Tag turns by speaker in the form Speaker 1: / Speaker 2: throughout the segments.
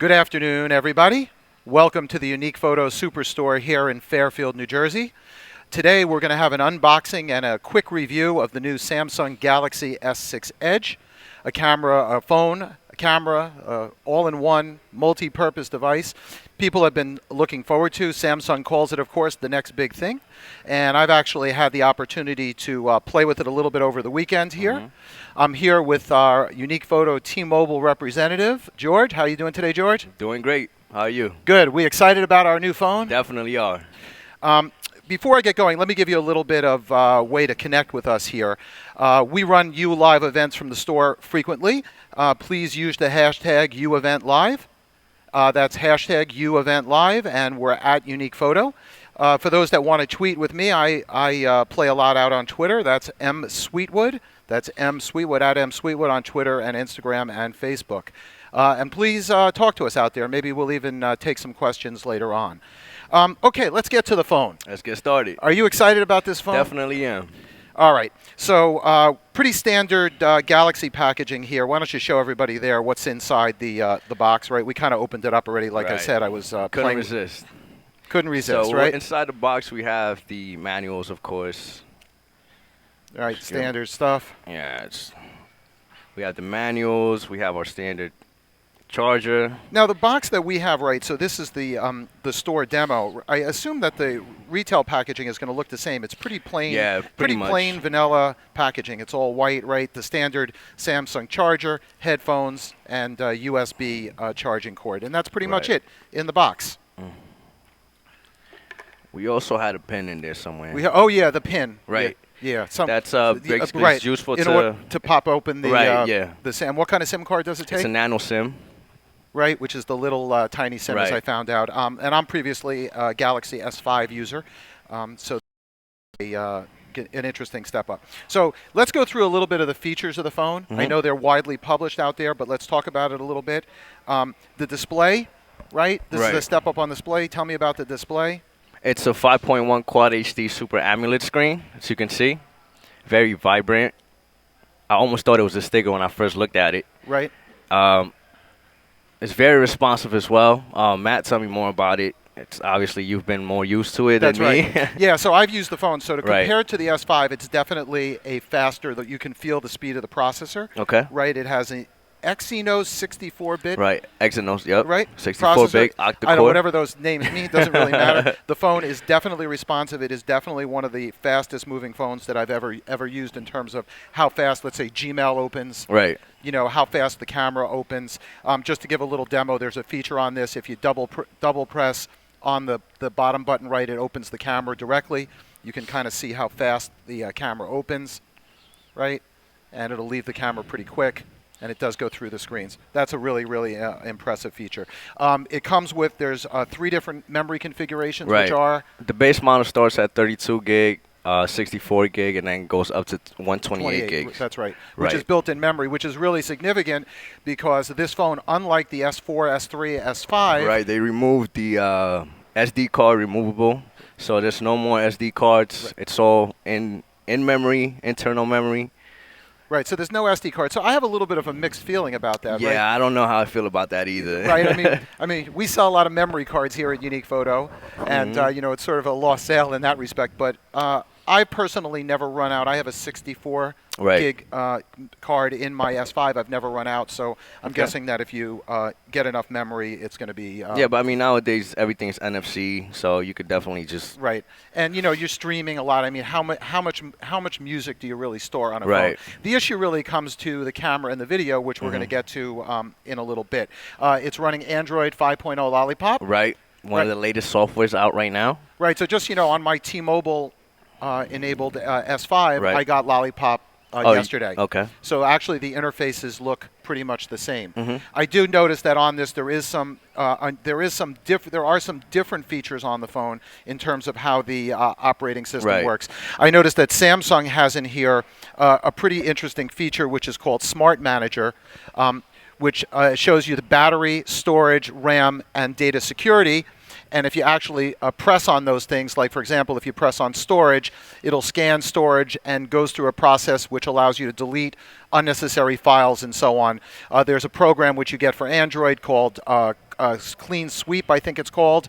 Speaker 1: Good afternoon, everybody. Welcome to the Unique Photo Superstore here in Fairfield, New Jersey. Today we're going to have an unboxing and a quick review of the new Samsung Galaxy S6 Edge, a camera, a phone, a camera, all-in-one multi-purpose device. People have been looking forward to. Samsung calls it, of course, the next big thing. And I've actually had the opportunity to play with it a little bit over the weekend here. I'm here with our Unique Photo T-Mobile representative, George. How are you doing today, George?
Speaker 2: Doing great. How are you?
Speaker 1: Good. We excited about our new phone?
Speaker 2: Definitely are.
Speaker 1: Before I get going, let me give you a little bit of way to connect with us here. We run ULive events from the store frequently. Please use the hashtag UEventLive. That's hashtag UEventLive, and we're at Unique Photo. For those that want to tweet with me, I play a lot out on Twitter. That's M.Sweetwood. That's M.Sweetwood, at M.Sweetwood on Twitter and Instagram and Facebook. And please talk to us out there. Maybe we'll even take some questions later on. Okay, let's get to the phone.
Speaker 2: Let's get started.
Speaker 1: Are you excited about this phone?
Speaker 2: Definitely am.
Speaker 1: All right. So pretty standard Galaxy packaging here. Why don't you show everybody there what's inside the box, right? We kind of opened it up already. Like I said, I was
Speaker 2: Couldn't resist.
Speaker 1: Couldn't resist,
Speaker 2: So
Speaker 1: right?
Speaker 2: inside the box we have the manuals, of course.
Speaker 1: All right, standard stuff.
Speaker 2: Yeah, we have the manuals. We have our standard charger.
Speaker 1: Now the box that we have, right? So this is the store demo. I assume that the retail packaging is going to look the same. It's pretty plain.
Speaker 2: Yeah, pretty much.
Speaker 1: Plain vanilla packaging. It's all white, right? The standard Samsung charger, headphones, and USB charging cord, and that's pretty much it in the box.
Speaker 2: We also had a pin in there somewhere.
Speaker 1: Oh yeah, the pin.
Speaker 2: Right.
Speaker 1: Yeah.
Speaker 2: That's basically
Speaker 1: right.
Speaker 2: useful
Speaker 1: in order to pop open the the SIM. What kind of SIM card does it take?
Speaker 2: It's a nano SIM.
Speaker 1: Right, which is the little tiny SIM, as I found out. And I'm previously a Galaxy S5 user, so an interesting step up. So let's go through a little bit of the features of the phone. I know they're widely published out there, but let's talk about it a little bit. The display, right? This is a step up on display. Tell me about the display.
Speaker 2: It's a 5.1 Quad HD Super AMOLED screen, as you can see. Very vibrant. I almost thought it was a sticker when I first looked at it.
Speaker 1: Right.
Speaker 2: It's very responsive as well. Matt, tell me more about it. It's obviously you've been more used to it than me.
Speaker 1: That's right. Yeah, so I've used the phone. So to compare it to the S5, it's definitely a faster, that you can feel the speed of the processor.
Speaker 2: Okay.
Speaker 1: Right, it has an Exynos 64-bit.
Speaker 2: Right, Exynos, yep.
Speaker 1: Right.
Speaker 2: 64-bit octa-core.
Speaker 1: I don't know, whatever those names mean, it doesn't really matter. The phone is definitely responsive. It is definitely one of the fastest moving phones that I've ever used in terms of how fast, let's say, Gmail opens.
Speaker 2: Right.
Speaker 1: You know, how fast the camera opens. Just to give a little demo, there's a feature on this. If you double press on the bottom button right, it opens the camera directly. You can kind of see how fast the camera opens, right? And it'll leave the camera pretty quick. And it does go through the screens. That's a really, really impressive feature. It comes with, there's 3 different memory configurations, which are?
Speaker 2: The base model starts at 32 gig, 64 gig, and then goes up to 128 gigs.
Speaker 1: That's right. Which is built-in memory, which is really significant because this phone, unlike the S4, S3, S5.
Speaker 2: Right, they removed the SD card removable. So there's no more SD cards. Right. It's all in memory, internal memory.
Speaker 1: Right, so there's no SD card. So I have a little bit of a mixed feeling about that.
Speaker 2: Yeah,
Speaker 1: right?
Speaker 2: I don't know how I feel about that either.
Speaker 1: Right, I mean, we sell a lot of memory cards here at Unique Photo, and you know, it's sort of a lost sale in that respect. But I personally never run out. I have a 64 gig card in my S5. I've never run out, so I'm guessing that if you get enough memory, it's going to be.
Speaker 2: Yeah, but I mean nowadays everything's NFC, so you could definitely just.
Speaker 1: Right, and you know you're streaming a lot. I mean, how much music do you really store on a phone? The issue really comes to the camera and the video, which we're going to get to in a little bit. It's running Android 5.0 Lollipop.
Speaker 2: Right, one of the latest softwares out right now.
Speaker 1: Right, so just on my T-Mobile enabled S5, I got Lollipop yesterday.
Speaker 2: Okay.
Speaker 1: So actually, the interfaces look pretty much the same. I do notice that on this there are some different features on the phone in terms of how the operating system works. I noticed that Samsung has in here a pretty interesting feature which is called Smart Manager, which shows you the battery, storage, RAM, and data security. And if you actually press on those things, like for example, if you press on storage, it'll scan storage and goes through a process which allows you to delete unnecessary files and so on. There's a program which you get for Android called Clean Sweep, I think it's called,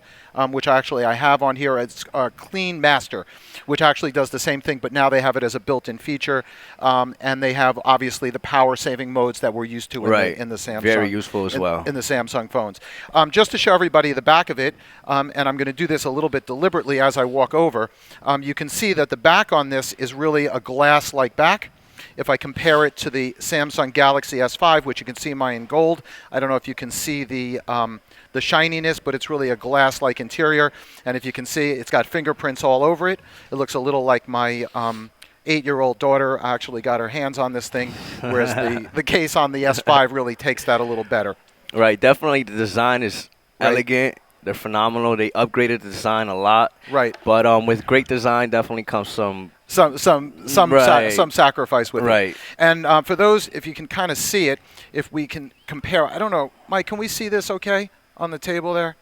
Speaker 1: which actually I have on here. It's Clean Master, which actually does the same thing, but now they have it as a built-in feature, and they have obviously the power-saving modes that we're used to in the Samsung.
Speaker 2: Very useful as well.
Speaker 1: In the Samsung phones. Just to show everybody the back of it, and I'm going to do this a little bit deliberately as I walk over, you can see that the back on this is really a glass-like back. If I compare it to the Samsung Galaxy S5, which you can see mine in gold, I don't know if you can see the shininess, but it's really a glass-like interior. And if you can see, it's got fingerprints all over it. It looks a little like my 8-year-old daughter actually got her hands on this thing, whereas the case on the S5 really takes that a little better.
Speaker 2: Right, definitely the design is elegant. They're phenomenal. They upgraded the design a lot.
Speaker 1: Right.
Speaker 2: But with great design definitely comes some
Speaker 1: sacrifice with it.
Speaker 2: Right.
Speaker 1: And for those, if you can kind of see it, if we can compare, I don't know, Mike, can we see this okay on the table there?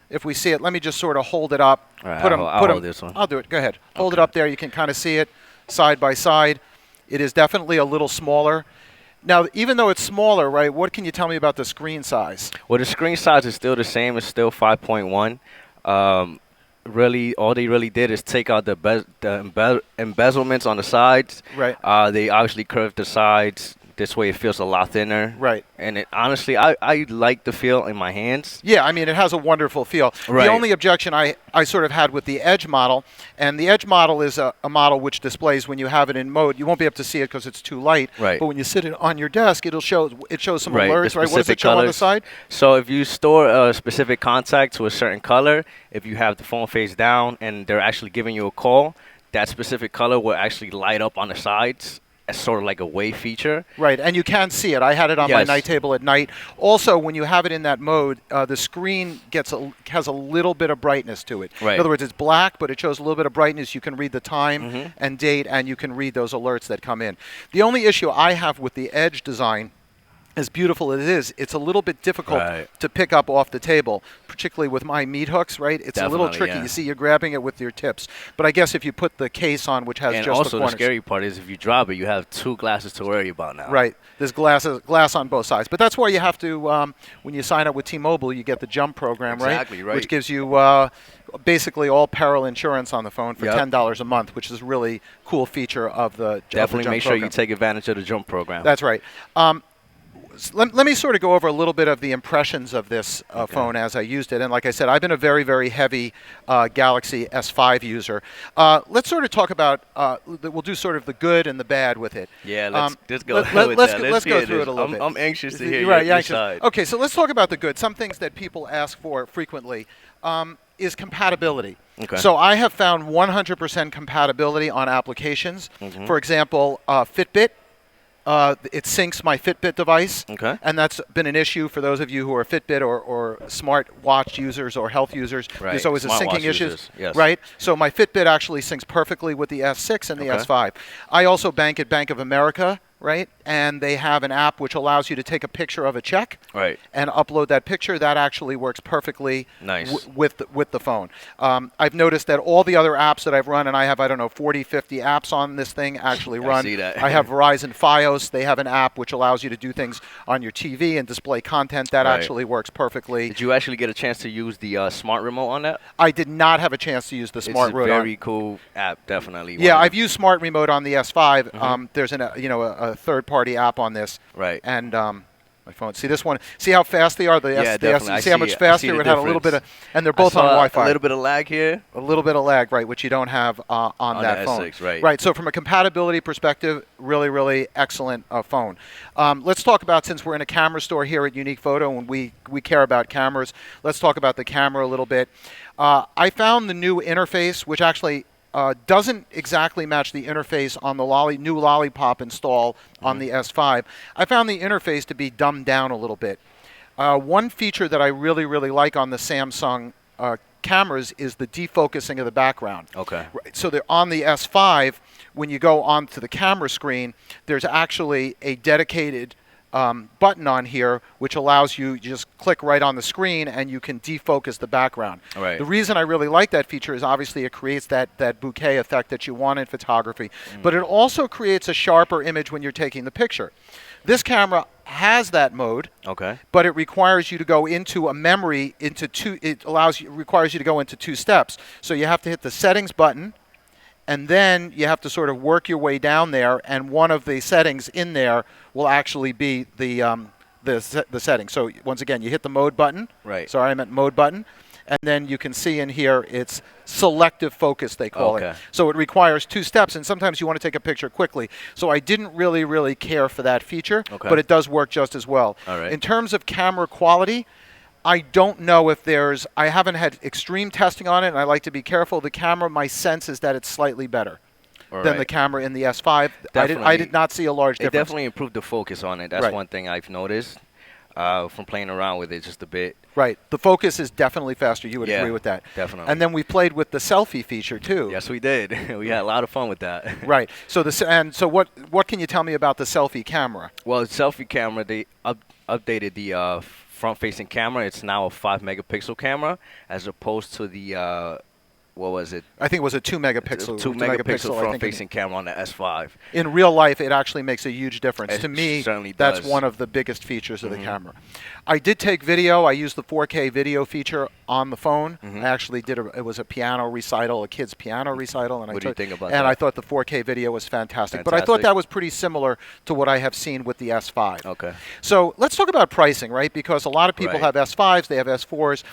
Speaker 1: If we see it, let me just sort of hold it up.
Speaker 2: All right, I'll hold this one.
Speaker 1: I'll do it. Go ahead. Hold it up there. You can kind of see it side by side. It is definitely a little smaller. Now, even though it's smaller, right, what can you tell me about the screen size?
Speaker 2: Well, the screen size is still the same. It's still 5.1. Really, all they really did is take out the embezzlements on the sides.
Speaker 1: Right.
Speaker 2: They obviously curved the sides. This way it feels a lot thinner.
Speaker 1: Right.
Speaker 2: And it, honestly, I like the feel in my hands.
Speaker 1: Yeah, I mean, it has a wonderful feel.
Speaker 2: Right.
Speaker 1: The only objection I sort of had with the Edge model, and the Edge model is a model which displays when you have it in mode. You won't be able to see it because it's too light.
Speaker 2: Right.
Speaker 1: But when you sit it on your desk, it shows some
Speaker 2: Right.
Speaker 1: alerts, right? What does it show on the side?
Speaker 2: So if you store a specific contact to a certain color, if you have the phone face down and they're actually giving you a call, that specific color will actually light up on the sides. As sort of like a wave feature.
Speaker 1: Right, and you can see it. I had it on my night table at night. Also, when you have it in that mode, the screen has a little bit of brightness to it.
Speaker 2: Right.
Speaker 1: In other words, it's black, but it shows a little bit of brightness. You can read the time and date, and you can read those alerts that come in. The only issue I have with the Edge design, as beautiful as it is, it's a little bit difficult to pick up off the table, particularly with my meat hooks, right? It's a little tricky. You see, you're grabbing it with your tips. But I guess if you put the case on, which has
Speaker 2: and
Speaker 1: just
Speaker 2: also
Speaker 1: the corners.
Speaker 2: the scary part is if you drop it, you have 2 glasses to worry about now.
Speaker 1: Right. There's glass on both sides. But that's why you have to, when you sign up with T-Mobile, you get the Jump program,
Speaker 2: Exactly, right.
Speaker 1: Which gives you basically all peril insurance on the phone for $10 a month, which is a really cool feature of the Jump
Speaker 2: Definitely make sure
Speaker 1: program.
Speaker 2: you take advantage of the Jump program.
Speaker 1: That's right. Let me sort of go over a little bit of the impressions of this phone as I used it. And like I said, I've been a very, very heavy Galaxy S5 user. Let's sort of talk about, we'll do sort of the good and the bad with it.
Speaker 2: Yeah, let's go
Speaker 1: Let's go through it a little bit.
Speaker 2: I'm anxious to hear
Speaker 1: your
Speaker 2: your side.
Speaker 1: Okay, so let's talk about the good. Some things that people ask for frequently is compatibility.
Speaker 2: Okay.
Speaker 1: So I have found 100% compatibility on applications. For example, Fitbit. It syncs my Fitbit device, and that's been an issue for those of you who are Fitbit or smart watch users or health users.
Speaker 2: Right.
Speaker 1: There's always
Speaker 2: Smart
Speaker 1: a syncing
Speaker 2: watch
Speaker 1: issue,
Speaker 2: users, yes.
Speaker 1: right? So my Fitbit actually syncs perfectly with the S6 and the S5. I also bank at Bank of America, right? And they have an app which allows you to take a picture of a check and upload that picture. That actually works perfectly with the phone. I've noticed that all the other apps that I've run, and I have, 40, 50 apps on this thing, actually run.
Speaker 2: I see that.
Speaker 1: I have Verizon Fios. They have an app which allows you to do things on your TV and display content. That actually works perfectly.
Speaker 2: Did you actually get a chance to use the smart remote on that?
Speaker 1: I did not have a chance to use the smart remote.
Speaker 2: It's a very cool app, definitely.
Speaker 1: Yeah, I've used smart remote on the S5. There's a third-party app on this.
Speaker 2: Right.
Speaker 1: And my phone. See this one? See how fast they are?
Speaker 2: Definitely.
Speaker 1: See how much faster it had a little bit of, and they're both on Wi-Fi.
Speaker 2: A little bit of lag here.
Speaker 1: A little bit of lag, right, which you don't have on that phone.
Speaker 2: S6, right.
Speaker 1: Right. So from a compatibility perspective, really, really excellent phone. Let's talk about, since we're in a camera store here at Unique Photo and we care about cameras, let's talk about the camera a little bit. I found the new interface, which actually doesn't exactly match the interface on the new Lollipop install on the S5. I found the interface to be dumbed down a little bit. One feature that I really, really like on the Samsung cameras is the defocusing of the background.
Speaker 2: Okay.
Speaker 1: Right. So on the S5, when you go onto the camera screen, there's actually a dedicated button on here which allows you just click right on the screen and you can defocus the background.
Speaker 2: Right.
Speaker 1: The reason I really like that feature is obviously it creates that bouquet effect that you want in photography, but it also creates a sharper image when you're taking the picture. This camera has that mode,
Speaker 2: Okay.
Speaker 1: but it requires you to go into a memory into two. It requires you to go into two steps. So you have to hit the settings button, and then you have to sort of work your way down there. And one of the settings in there will actually be the setting. So once again, you hit the mode button.
Speaker 2: Right.
Speaker 1: Sorry, I meant mode button. And then you can see in here it's selective focus, they call it.
Speaker 2: Okay.
Speaker 1: So it requires two steps, and sometimes you want to take a picture quickly. So I didn't really care for that feature,
Speaker 2: Okay.
Speaker 1: but it does work just as well.
Speaker 2: All right.
Speaker 1: In terms of camera quality, I don't know if I haven't had extreme testing on it, and I like to be careful. The camera, my sense is that it's slightly better than the camera in the S5. I did not see a large
Speaker 2: It
Speaker 1: difference.
Speaker 2: definitely improved the focus on it. That's
Speaker 1: Right.
Speaker 2: one thing I've noticed from playing around with it just a bit.
Speaker 1: Right. The focus is definitely faster. You would
Speaker 2: Yeah,
Speaker 1: agree with that.
Speaker 2: definitely.
Speaker 1: And then we played with the selfie feature, too.
Speaker 2: Yes, we did. We had a lot of fun with that.
Speaker 1: Right. So so what can you tell me about the selfie camera?
Speaker 2: Well, the selfie camera, they updated the front-facing camera. It's now a 5-megapixel camera as opposed to the what was it?
Speaker 1: I think it was a 2-megapixel.
Speaker 2: 2-megapixel
Speaker 1: I think.
Speaker 2: front-facing camera on the S5.
Speaker 1: In real life, it actually makes a huge difference.
Speaker 2: It
Speaker 1: To me,
Speaker 2: certainly
Speaker 1: that's
Speaker 2: does.
Speaker 1: one of the biggest features of the camera. I did take video. I used the 4K video feature on the phone. I actually did it was a piano recital, a kid's piano recital. And
Speaker 2: What do you think about
Speaker 1: And
Speaker 2: that?
Speaker 1: I thought the 4K video was fantastic. But I thought
Speaker 2: Fantastic.
Speaker 1: that was pretty similar to what I have seen with the S5.
Speaker 2: Okay.
Speaker 1: So let's talk about pricing, right? Because a lot of people
Speaker 2: Right.
Speaker 1: have S5s, they have S4s.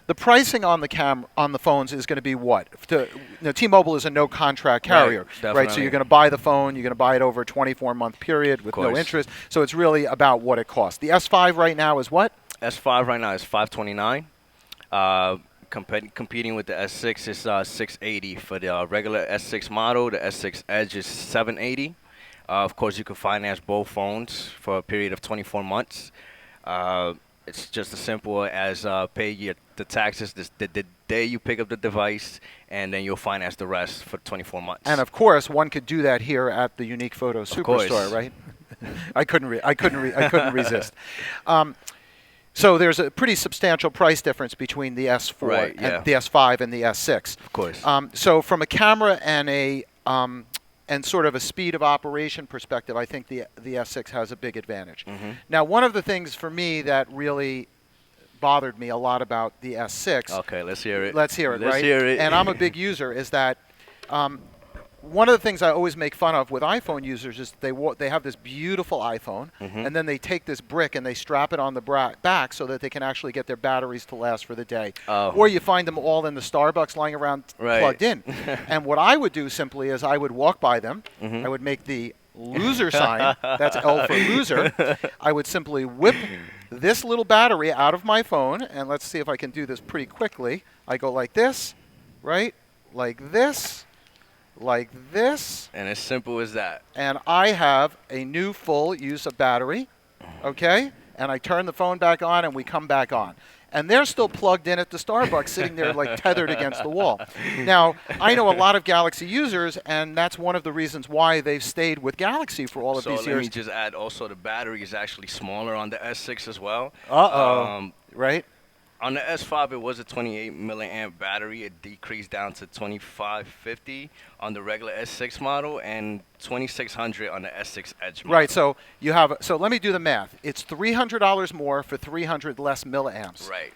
Speaker 1: The pricing on the phones is going to be what? T-Mobile is a no contract carrier, right? So
Speaker 2: definitely.
Speaker 1: you're going to buy the phone, you're going to buy it over a 24-month period with no
Speaker 2: course.
Speaker 1: interest. So it's really about what it costs. The S5 right now is what?
Speaker 2: S5 right now is $529. Competing with the S6 is $680. For the regular S6 model, the S6 Edge is $780. Of course, you can finance both phones for a period of 24 months. It's just as simple as pay the taxes the day you pick up the device, and then you'll finance the rest for 24 months.
Speaker 1: And of course, one could do that here at the Unique Photo
Speaker 2: course.
Speaker 1: Superstore, right? I couldn't resist. So there's a pretty substantial price difference between the S4
Speaker 2: Right, yeah.
Speaker 1: and the S5 and the S6.
Speaker 2: Of course.
Speaker 1: So from a camera and sort of a speed of operation perspective, I think the S6 has a big advantage. Now, one of the things for me that really bothered me a lot about the S6.
Speaker 2: Okay, let's hear it.
Speaker 1: Let's hear it,
Speaker 2: Let's
Speaker 1: right?
Speaker 2: hear it.
Speaker 1: And I'm a big user. Is that one of the things I always make fun of with iPhone users is they have this beautiful iPhone, and then they take this brick and they strap it on the back so that they can actually get their batteries to last for the day.
Speaker 2: Oh.
Speaker 1: Or you find them all in the Starbucks lying around
Speaker 2: Right.
Speaker 1: plugged in. And what I would do simply is I would walk by them. I would make the loser sign. That's L for loser. I would simply whip this little battery out of my phone, and let's see if I can do this pretty quickly. I go like this, right? Like this. Like this,
Speaker 2: And as simple as that.
Speaker 1: and I have a new full use of battery, okay? And I turn the phone back on, and we come back on. And they're still plugged in at the Starbucks, sitting there like tethered against the wall. Now, I know a lot of Galaxy users, and that's one of the reasons why they've stayed with Galaxy for all of
Speaker 2: So
Speaker 1: these
Speaker 2: let me
Speaker 1: years.
Speaker 2: just add also the battery is actually smaller on the S6 as well.
Speaker 1: Right?
Speaker 2: On the S5, it was a 28 milliamp battery. It decreased down to 2550 on the regular S6 model and 2600 on the S6 Edge model.
Speaker 1: Right. So so let me do the math. It's $300 more for 300 less milliamps.
Speaker 2: Right.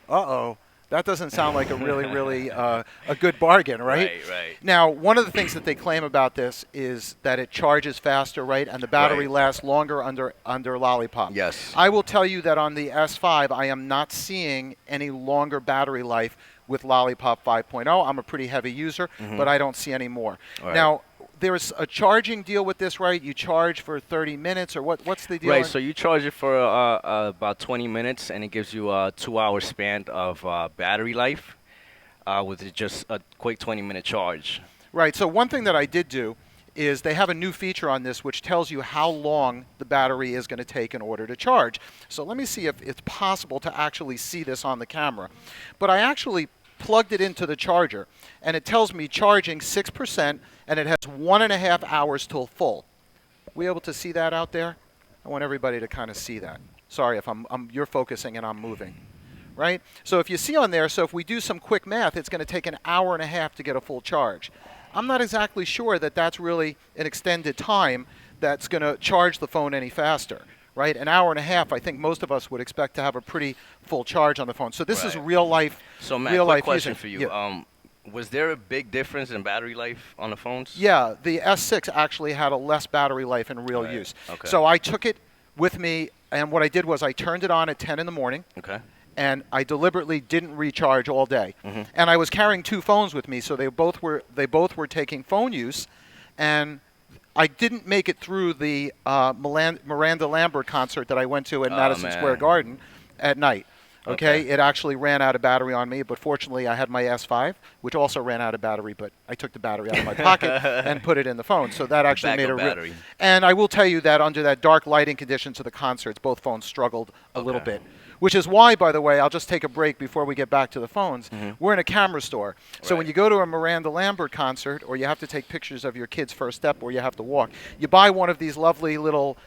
Speaker 1: That doesn't sound like a really a good bargain, right?
Speaker 2: Right.
Speaker 1: Now, one of the things that they claim about this is that it charges faster, right? And the battery
Speaker 2: Right.
Speaker 1: lasts longer under Lollipop.
Speaker 2: Yes.
Speaker 1: I will tell you that on the S5, I am not seeing any longer battery life with Lollipop 5.0. I'm a pretty heavy user, but I don't see any more.
Speaker 2: All right.
Speaker 1: Now, there's a charging deal with this, right? You charge for 30 minutes, or what's the deal?
Speaker 2: Right, so you charge it for about 20 minutes, and it gives you a 2-hour span of battery life with just a quick 20-minute charge.
Speaker 1: Right. So one thing that I did do is they have a new feature on this which tells you how long the battery is going to take in order to charge. So let me see if it's possible to actually see this on the camera. But I actually plugged it into the charger, and it tells me charging 6%, and it has 1.5 hours till full. We able to see that out there? I want everybody to kind of see that. Sorry if you're focusing and I'm moving. Right? So if you see on there, so if we do some quick math, it's going to take 1.5 hours to get a full charge. I'm not exactly sure that that's really an extended time that's going to charge the phone any faster. right? An hour and a half, I think most of us would expect to have a pretty full charge on the phone. So this is
Speaker 2: Right.
Speaker 1: real life,
Speaker 2: So, Matt,
Speaker 1: real
Speaker 2: quick
Speaker 1: life
Speaker 2: question
Speaker 1: using.
Speaker 2: for you.
Speaker 1: Yeah.
Speaker 2: Was there a big difference in battery life on the phones?
Speaker 1: Yeah, the S6 actually had a less battery life in real
Speaker 2: Right.
Speaker 1: use.
Speaker 2: Okay.
Speaker 1: So I took it with me, and what I did was I turned it on at 10 in the morning,
Speaker 2: Okay.
Speaker 1: and I deliberately didn't recharge all day.
Speaker 2: Mhm.
Speaker 1: And I was carrying two phones with me, so they both were taking phone use, and I didn't make it through the Miranda Lambert concert that I went to at
Speaker 2: Oh,
Speaker 1: Madison Square
Speaker 2: man.
Speaker 1: Garden at night. Okay,
Speaker 2: Okay.
Speaker 1: it actually ran out of battery on me, but fortunately I had my S5, which also ran out of battery, but I took the battery out of my pocket and put it in the phone, so that actually made a
Speaker 2: Backup battery.
Speaker 1: And I will tell you that under that dark lighting conditions of the concerts, both phones struggled a little
Speaker 2: Okay.
Speaker 1: bit. Which is why, by the way, I'll just take a break before we get back to the phones. We're in a camera store. So when
Speaker 2: Right.
Speaker 1: you go to a Miranda Lambert concert, or you have to take pictures of your kid's first step, or you have to walk, you buy one of these lovely little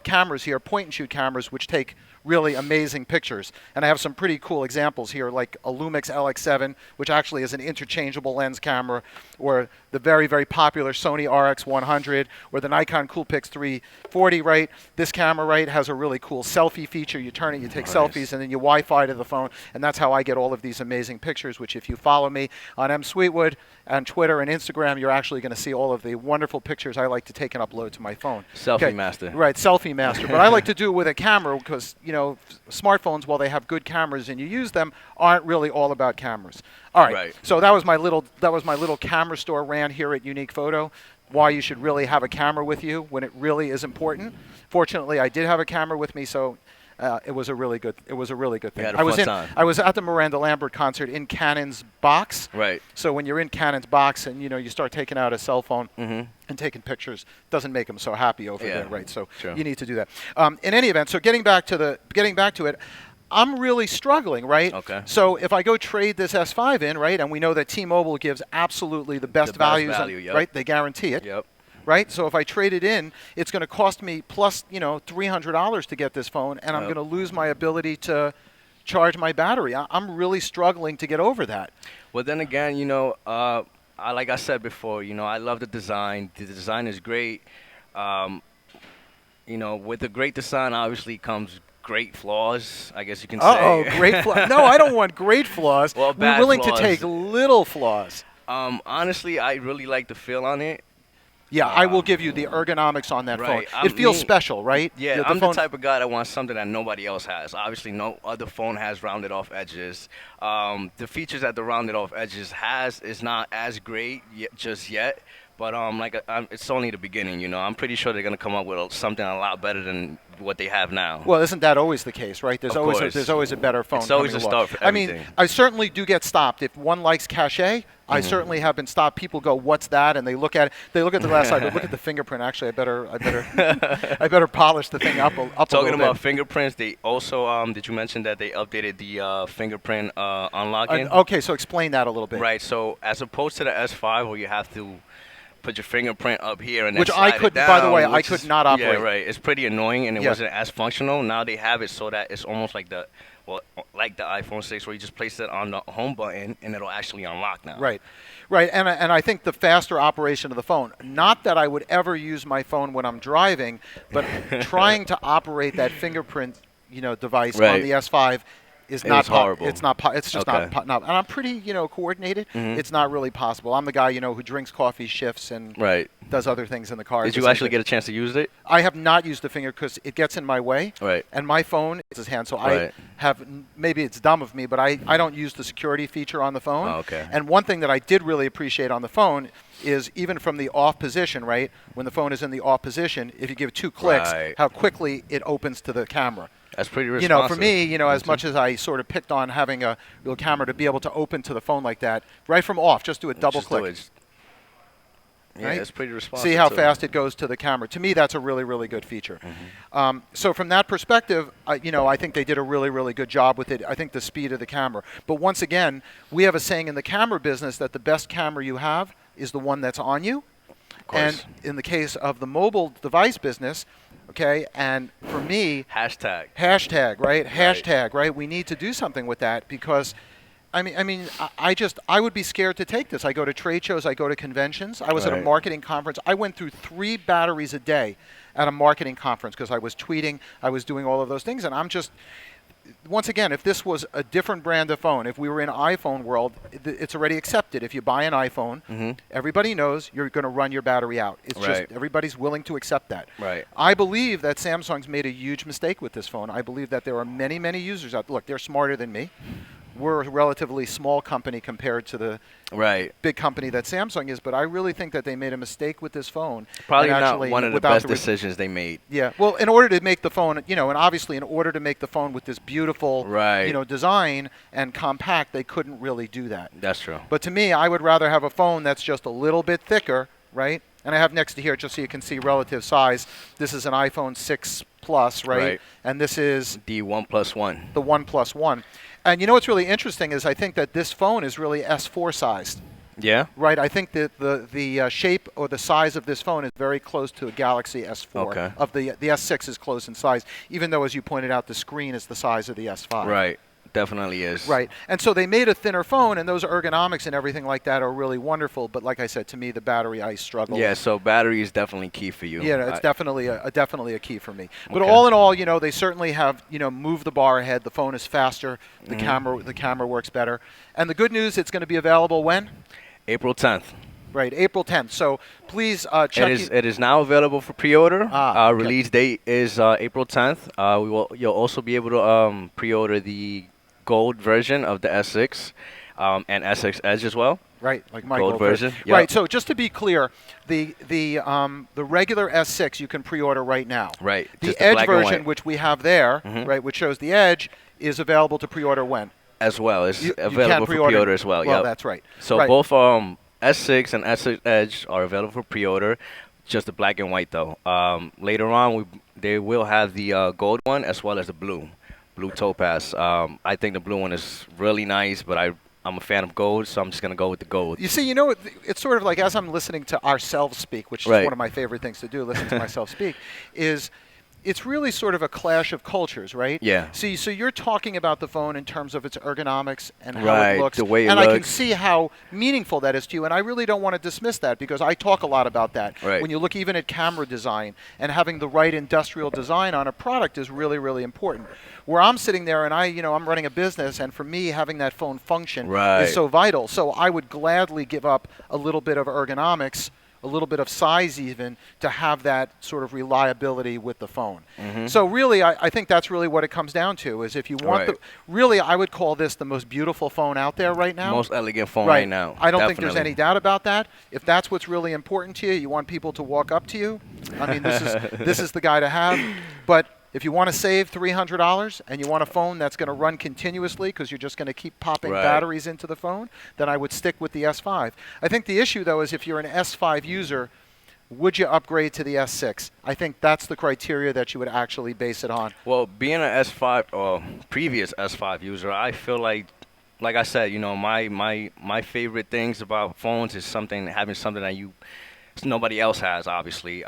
Speaker 1: cameras here, point-and-shoot cameras, which take really amazing pictures. And I have some pretty cool examples here, like a Lumix LX7, which actually is an interchangeable lens camera, or the very, very popular Sony RX100, or the Nikon Coolpix 340, right? This camera, right, has a really cool selfie feature. You turn it, you take
Speaker 2: Nice.
Speaker 1: selfies, and then you Wi-Fi to the phone, and that's how I get all of these amazing pictures, which if you follow me on Sweetwood on Twitter and Instagram, you're actually going to see all of the wonderful pictures I like to take and upload to my phone.
Speaker 2: Selfie master.
Speaker 1: Right, selfie master. But I like to do it with a camera because, smartphones, while they have good cameras and you use them, aren't really all about cameras. All right.
Speaker 2: Right.
Speaker 1: So that was my little camera store rant here at Unique Photo. Why you should really have a camera with you when it really is important. Fortunately, I did have a camera with me, so it was a really good thing.
Speaker 2: You had a
Speaker 1: I was
Speaker 2: fun time.
Speaker 1: I was at the Miranda Lambert concert in Canon's box.
Speaker 2: Right.
Speaker 1: So when you're in Canon's box and you start taking out a cell phone
Speaker 2: Mhm.
Speaker 1: and taking pictures, doesn't make them so happy over
Speaker 2: Yeah,
Speaker 1: there, right? So
Speaker 2: sure.
Speaker 1: you need to do that. In any event, so getting back to it, I'm really struggling, right?
Speaker 2: Okay.
Speaker 1: So if I go trade this S5 in, right, and we know that T-Mobile gives absolutely the best
Speaker 2: best
Speaker 1: values,
Speaker 2: value, yep.
Speaker 1: right? They guarantee it.
Speaker 2: Yep.
Speaker 1: Right, so if I trade it in, it's going to cost me plus, $300 to get this phone, and I'm
Speaker 2: Yep.
Speaker 1: going to lose my ability to charge my battery. I'm really struggling to get over that.
Speaker 2: Well, then again, like I said before, I love the design. The design is great. With a great design, obviously comes great flaws, I guess you can say.
Speaker 1: Oh, great flaws! No, I don't want great flaws.
Speaker 2: Well,
Speaker 1: We're
Speaker 2: bad
Speaker 1: willing
Speaker 2: flaws.
Speaker 1: to take little flaws.
Speaker 2: Honestly, I really like the feel on it.
Speaker 1: Yeah, I will give you the ergonomics on that
Speaker 2: Right,
Speaker 1: phone. It feels special, right?
Speaker 2: Yeah, I'm the type of guy that wants something that nobody else has. Obviously, no other phone has rounded off edges. The features that the rounded off edges has is not as great just yet. But it's only the beginning, I'm pretty sure they're gonna come up with something a lot better than what they have now.
Speaker 1: Well, isn't that always the case, right? There's
Speaker 2: Of
Speaker 1: always
Speaker 2: course.
Speaker 1: there's always a better phone.
Speaker 2: It's always
Speaker 1: coming
Speaker 2: a
Speaker 1: along.
Speaker 2: start for
Speaker 1: I mean,
Speaker 2: everything.
Speaker 1: I certainly do get stopped if one likes cachet. I certainly have been stopped. People go, "What's that?" And they look at it. They look at the glass side. But look at the fingerprint. Actually, I better polish the thing up a
Speaker 2: Talking
Speaker 1: little
Speaker 2: about
Speaker 1: bit.
Speaker 2: fingerprints, they also did you mention that they updated the fingerprint unlocking?
Speaker 1: Okay, so explain that a little bit.
Speaker 2: Right. So as opposed to the S5, where you have to put your fingerprint up here and then
Speaker 1: Which I
Speaker 2: slide it
Speaker 1: could, by the
Speaker 2: down,
Speaker 1: way, I
Speaker 2: which
Speaker 1: could
Speaker 2: is-
Speaker 1: not operate.
Speaker 2: Yeah, right. It's pretty annoying, and it
Speaker 1: Yeah.
Speaker 2: wasn't as functional. Now they have it so that it's almost like the iPhone 6, where you just place it on the home button and it'll actually unlock now.
Speaker 1: Right, right, and I think the faster operation of the phone. Not that I would ever use my phone when I'm driving, but trying to operate that fingerprint, device on
Speaker 2: Right.
Speaker 1: the S5 is
Speaker 2: It
Speaker 1: not
Speaker 2: is horrible.
Speaker 1: It's not. It's just
Speaker 2: Okay.
Speaker 1: not. And I'm pretty, coordinated. It's not really possible. I'm the guy, who drinks coffee, shifts, and
Speaker 2: Right.
Speaker 1: does other things in the car.
Speaker 2: Did you actually get a chance to use it?
Speaker 1: I have not used the finger because it gets in my way.
Speaker 2: Right.
Speaker 1: And my phone is his hand, so
Speaker 2: Right.
Speaker 1: I have. Maybe it's dumb of me, but I don't use the security feature on the phone.
Speaker 2: Oh, okay.
Speaker 1: And one thing that I did really appreciate on the phone is even from the off position, right? When the phone is in the off position, if you give it 2 clicks,
Speaker 2: Right.
Speaker 1: how quickly it opens to the camera.
Speaker 2: That's pretty responsive.
Speaker 1: For me, as much as I sort of picked on having a real camera to be able to open to the phone like that, right from off, just do a double
Speaker 2: Just do
Speaker 1: click.
Speaker 2: it. Yeah,
Speaker 1: Right?
Speaker 2: it's pretty responsive.
Speaker 1: See how
Speaker 2: too.
Speaker 1: fast it goes to the camera. To me, that's a really, really good feature.
Speaker 2: Mm-hmm.
Speaker 1: So from that perspective, I think they did a really, really good job with it. I think the speed of the camera. But once again, we have a saying in the camera business that the best camera you have is the one that's on you.
Speaker 2: Of course.
Speaker 1: And in the case of the mobile device business, okay, and for me,
Speaker 2: Hashtag.
Speaker 1: hashtag, right? Hashtag, right? We need to do something with that because I would be scared to take this. I go to trade shows, I go to conventions. I was at a
Speaker 2: Right.
Speaker 1: marketing conference. I went through 3 batteries a day at a marketing conference because I was tweeting, I was doing all of those things, and I'm just, once again, if this was a different brand of phone, if we were in iPhone world, it's already accepted. If you buy an iPhone, everybody knows you're going to run your battery out. It's
Speaker 2: Right.
Speaker 1: just everybody's willing to accept that.
Speaker 2: Right.
Speaker 1: I believe that Samsung's made a huge mistake with this phone. I believe that there are many, many users out there. Look, they're smarter than me. We're a relatively small company compared to the
Speaker 2: Right.
Speaker 1: big company that Samsung is, but I really think that they made a mistake with this phone.
Speaker 2: Probably
Speaker 1: and
Speaker 2: not
Speaker 1: actually,
Speaker 2: one of the
Speaker 1: without
Speaker 2: best decisions they made.
Speaker 1: Yeah, well, in order to make the phone, and obviously in order to make the phone with this beautiful,
Speaker 2: Right.
Speaker 1: design and compact, they couldn't really do that.
Speaker 2: That's true.
Speaker 1: But to me, I would rather have a phone that's just a little bit thicker, right? And I have next to here, just so you can see relative size, this is an iPhone 6 Plus, right?
Speaker 2: Right.
Speaker 1: And this is
Speaker 2: The OnePlus 1.
Speaker 1: the One Plus One. And what's really interesting is I think that this phone is really S4 sized.
Speaker 2: Yeah.
Speaker 1: Right, I think that the shape or the size of this phone is very close to a Galaxy S4.
Speaker 2: Okay.
Speaker 1: Of the S6 is close in size, even though, as you pointed out, the screen is the size of the S5.
Speaker 2: Right. Definitely is.
Speaker 1: Right, and so they made a thinner phone, and those ergonomics and everything like that are really wonderful. But like I said, to me, the battery I struggle.
Speaker 2: Yeah. So battery is definitely key for you.
Speaker 1: Yeah, it's definitely a key for me. But
Speaker 2: Okay.
Speaker 1: all in all, they certainly have moved the bar ahead. The phone is faster. The camera works better. And the good news, it's going to be available when?
Speaker 2: April 10th.
Speaker 1: Right, April 10th. So please check.
Speaker 2: It is now available for pre-order.
Speaker 1: Okay.
Speaker 2: Release date is April 10th. You'll also be able to pre-order the gold version of the S6 and S6 Edge as well.
Speaker 1: Right, like my
Speaker 2: Gold version. Yep.
Speaker 1: Right. So just to be clear, the regular S6 you can pre-order right now.
Speaker 2: Right.
Speaker 1: The
Speaker 2: just
Speaker 1: Edge
Speaker 2: black and
Speaker 1: version,
Speaker 2: white.
Speaker 1: which we have there, right, which shows the Edge, is available to pre-order when?
Speaker 2: As well. It's
Speaker 1: You can
Speaker 2: available for pre-order as well.
Speaker 1: Well,
Speaker 2: Yep.
Speaker 1: that's right.
Speaker 2: So
Speaker 1: Right.
Speaker 2: both S6 and S6 Edge are available for pre-order. Just the black and white though. Later on, they will have the gold one as well as the blue topaz. I think the blue one is really nice, but I'm a fan of gold, so I'm just gonna go with the gold.
Speaker 1: You see, it's sort of like as I'm listening to ourselves speak, which is
Speaker 2: Right.
Speaker 1: one of my favorite things to do, listen to myself speak, is it's really sort of a clash of cultures, right?
Speaker 2: Yeah.
Speaker 1: See, so you're talking about the phone in terms of its ergonomics and how
Speaker 2: Right,
Speaker 1: it looks.
Speaker 2: the way it
Speaker 1: and I can
Speaker 2: looks.
Speaker 1: see how meaningful that is to you, and I really don't want to dismiss that because I talk a lot about that.
Speaker 2: Right.
Speaker 1: When you look even at camera design and having the right industrial design on a product is really, really important. Where I'm sitting there and I'm running a business, and for me, having that phone function
Speaker 2: Right.
Speaker 1: is so vital. So I would gladly give up a little bit of ergonomics, a little bit of size even, to have that sort of reliability with the phone. So really, I think that's really what it comes down to, is if you want
Speaker 2: Right.
Speaker 1: really, I would call this the most beautiful phone out there right now.
Speaker 2: Most elegant phone right now.
Speaker 1: I don't think there's
Speaker 2: Definitely.
Speaker 1: any doubt about that. If that's what's really important to you, you want people to walk up to you, I mean, this is the guy to have. But if you want to save $300 and you want a phone that's going to run continuously because you're just going to keep popping
Speaker 2: Right.
Speaker 1: batteries into the phone, then I would stick with the S5. I think the issue, though, is if you're an S5 user, would you upgrade to the S6? I think that's the criteria that you would actually base it on.
Speaker 2: Well, being an S5 or previous S5 user, I feel like I said, my favorite things about phones is having something that nobody else has. Obviously,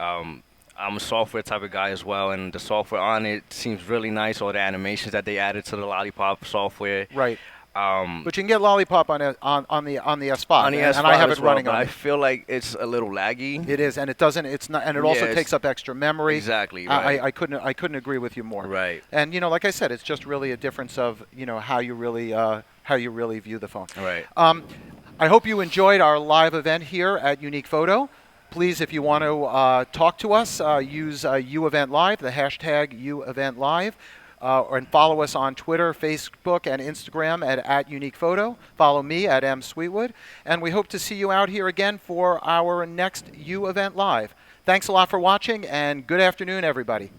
Speaker 2: I'm a software type of guy as well, and the software on it seems really nice. All the animations that they added to the Lollipop software.
Speaker 1: Right. But you can get Lollipop on the S5,
Speaker 2: On the S5
Speaker 1: and I have
Speaker 2: as
Speaker 1: it
Speaker 2: well,
Speaker 1: running
Speaker 2: but
Speaker 1: on
Speaker 2: I
Speaker 1: it.
Speaker 2: feel like it's a little laggy.
Speaker 1: It is, and it doesn't. It's not, and it also
Speaker 2: Yes.
Speaker 1: takes up extra memory.
Speaker 2: Exactly. Right.
Speaker 1: I couldn't agree with you more.
Speaker 2: Right.
Speaker 1: And like I said, it's just really a difference of how you really view the phone.
Speaker 2: Right.
Speaker 1: I hope you enjoyed our live event here at Unique Photo. Please, if you want to talk to us, use UEvent Live, the hashtag UEvent Live, and follow us on Twitter, Facebook, and Instagram at Unique Photo. Follow me at Sweetwood, and we hope to see you out here again for our next UEvent Live. Thanks a lot for watching, and good afternoon, everybody.